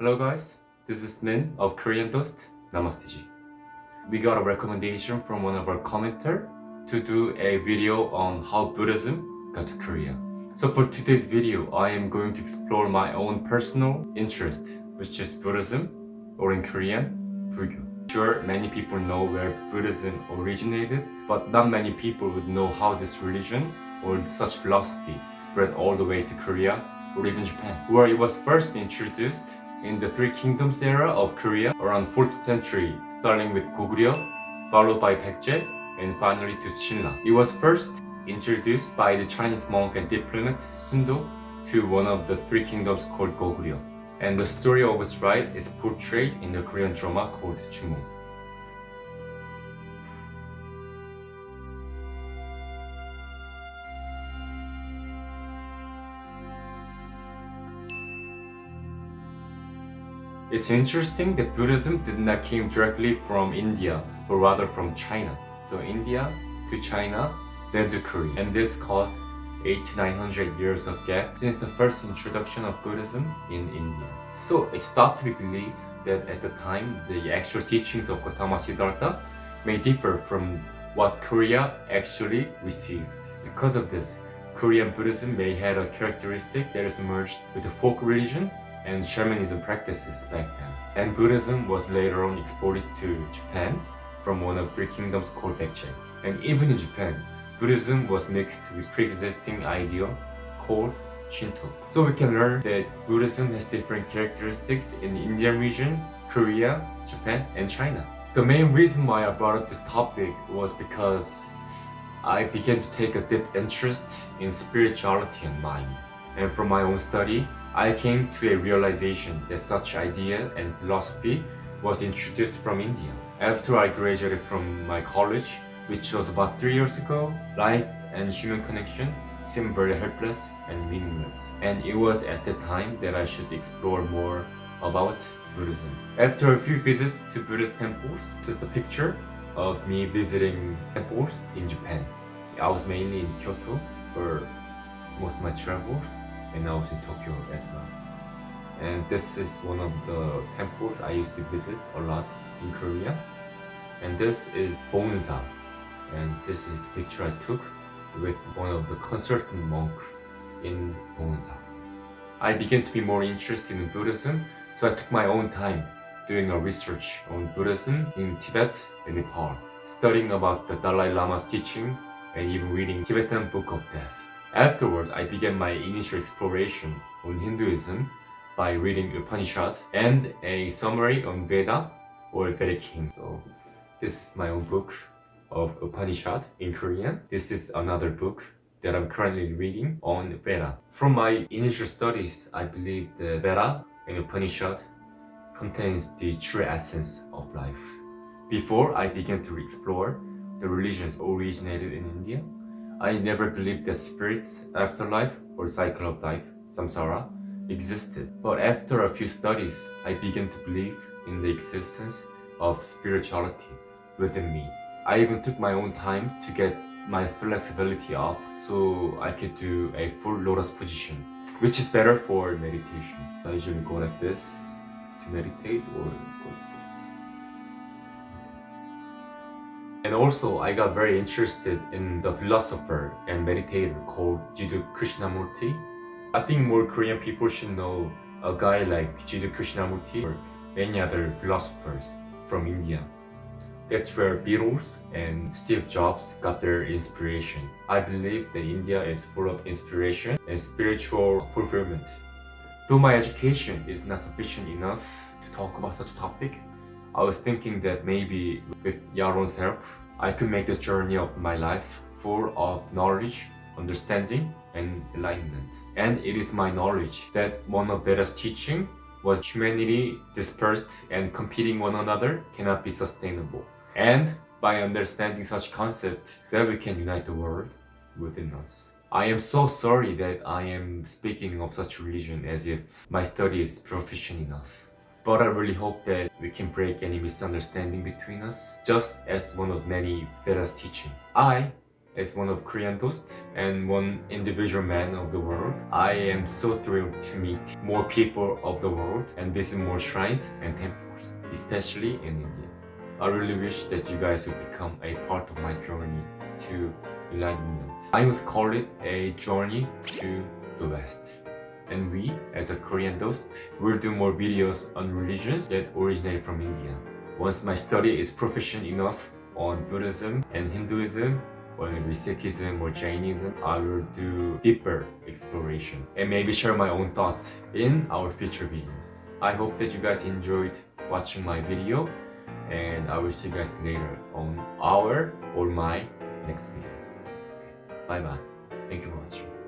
Hello guys, this is Min of Korean Dost. Namaste ji. We got a recommendation from one of our commenter to do a video on how Buddhism got to Korea. So for today's video, I am going to explore my own personal interest, which is Buddhism, or in Korean, Buddha. Sure, many people know where Buddhism originated, but not many people would know how this religion or such philosophy spread all the way to Korea or even Japan, where it was first introduced in the Three Kingdoms era of Korea around 4th century, starting with Goguryeo, followed by Baekje, and finally to Shinla. It was first introduced by the Chinese monk and diplomat Sundo to one of the Three Kingdoms called Goguryeo. And the story of its rise is portrayed in the Korean drama called Jumo. It's interesting that Buddhism did not came directly from India, but rather from China. So India to China, then to Korea. And this caused 800 to 900 years of gap since the first introduction of Buddhism in India. So it's thought to be believed that at the time, the actual teachings of Gautama Siddhartha may differ from what Korea actually received. Because of this, Korean Buddhism may have a characteristic that is merged with the folk religion and shamanism practices back then. And Buddhism was later on exported to Japan from one of three kingdoms called Baekje. And even in Japan, Buddhism was mixed with pre-existing idea called Shinto. So we can learn that Buddhism has different characteristics in the Indian region, Korea, Japan, and China. The main reason why I brought up this topic was because I began to take a deep interest in spirituality and mind. And from my own study, I came to a realization that such idea and philosophy was introduced from India. After I graduated from my college, which was about 3 years ago, life and human connection seemed very helpless and meaningless. And it was at that time that I should explore more about Buddhism. After a few visits to Buddhist temples, this is the picture of me visiting temples in Japan. I was mainly in Kyoto for most of my travels, and I was in Tokyo as well. And this is one of the temples I used to visit a lot in Korea. And this is Bonsa. And this is the picture I took with one of the consultant monks in Bonsa. I began to be more interested in Buddhism, so I took my own time doing a research on Buddhism in Tibet and Nepal, studying about the Dalai Lama's teaching and even reading Tibetan Book of Death. Afterwards, I began my initial exploration on Hinduism by reading Upanishad and a summary on Veda or Vedic hymns. So this is my own book of Upanishad in Korean. This is another book that I'm currently reading on Veda. From my initial studies, I believe that Veda and Upanishad contains the true essence of life. Before I began to explore the religions originated in India, I never believed that spirits, afterlife, or cycle of life, samsara, existed. But after a few studies, I began to believe in the existence of spirituality within me. I even took my own time to get my flexibility up so I could do a full lotus position, which is better for meditation. I usually go like this to meditate or go like this. And also, I got very interested in the philosopher and meditator called Jiddu Krishnamurti. I think more Korean people should know a guy like Jiddu Krishnamurti or many other philosophers from India. That's where Beatles and Steve Jobs got their inspiration. I believe that India is full of inspiration and spiritual fulfillment. Though my education is not sufficient enough to talk about such a topic, I was thinking that maybe with Yaaron's help, I could make the journey of my life full of knowledge, understanding, and enlightenment. And it is my knowledge that one of Veda's teaching was humanity dispersed and competing one another cannot be sustainable. And by understanding such concept, that we can unite the world within us. I am so sorry that I am speaking of such religion as if my study is proficient enough. But I really hope that we can break any misunderstanding between us, just as one of many Veda's teaching. I as one of Korean Dost and one individual man of the world, I am so thrilled to meet more people of the world and visit more shrines and temples, especially in India. I really wish that you guys would become a part of my journey to enlightenment. I would call it a journey to the West. And we, as a Korean Dost, will do more videos on religions that originate from India. Once my study is proficient enough on Buddhism and Hinduism, or maybe Syncretism or Jainism, I will do deeper exploration and maybe share my own thoughts in our future videos. I hope that you guys enjoyed watching my video, and I will see you guys later on our or my next video. Bye bye. Thank you for watching.